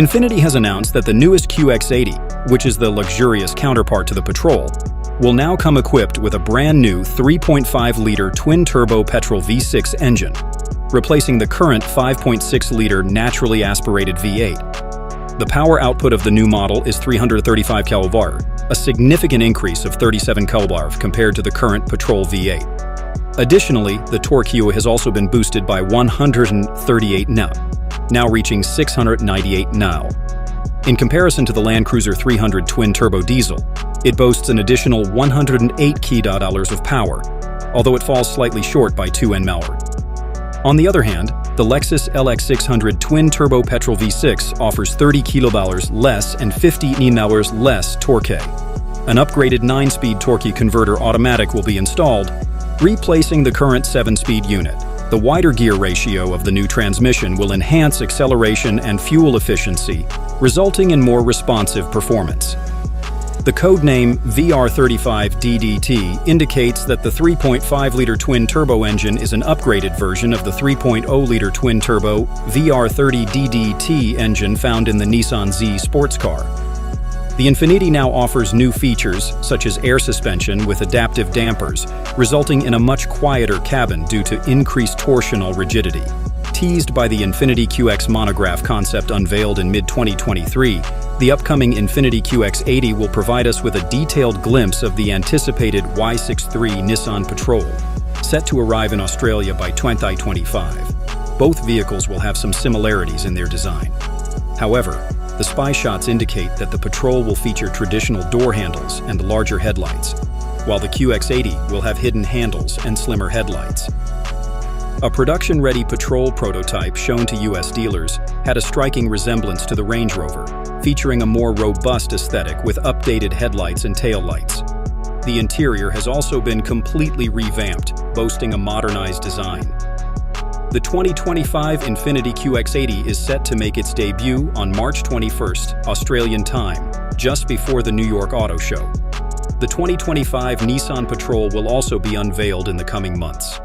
Infiniti has announced that the newest QX80, which is the luxurious counterpart to the Petrol, will now come equipped with a brand new 3.5-liter twin-turbo petrol V6 engine, replacing the current 5.6-liter naturally aspirated V8. The power output of the new model is 335 kW, a significant increase of 37 kW compared to the current Petrol V8. Additionally, the torque has also been boosted by 138 Nm, now reaching 698 Nm. In comparison to the LandCruiser 300 twin-turbo diesel, it boasts an additional 108 kWh of power, although it falls slightly short by 2 Nm. On the other hand, the Lexus LX600 twin-turbo petrol V6 offers 30 kWh less and 50 Nm less torque. An upgraded 9-speed torque converter automatic will be installed, replacing the current 7-speed unit. The wider gear ratio of the new transmission will enhance acceleration and fuel efficiency, resulting in more responsive performance. The codename VR35DDT indicates that the 3.5-liter twin-turbo engine is an upgraded version of the 3.0-liter twin-turbo VR30DDT engine found in the Nissan Z sports car. The Infiniti now offers new features, such as air suspension with adaptive dampers, resulting in a much quieter cabin due to increased torsional rigidity. Teased by the Infiniti QX monograph concept unveiled in mid-2023, the upcoming Infiniti QX80 will provide us with a detailed glimpse of the anticipated Y63 Nissan Petrol, set to arrive in Australia by 2025. Both vehicles will have some similarities in their design. However, the spy shots indicate that the Petrol will feature traditional door handles and larger headlights, while the QX80 will have hidden handles and slimmer headlights. A production-ready Petrol prototype shown to US dealers had a striking resemblance to the Range Rover, featuring a more robust aesthetic with updated headlights and taillights. The interior has also been completely revamped, boasting a modernized design. The 2025 Infiniti QX80 is set to make its debut on March 21st, Australian time, just before the New York Auto Show. The 2025 Nissan Petrol will also be unveiled in the coming months.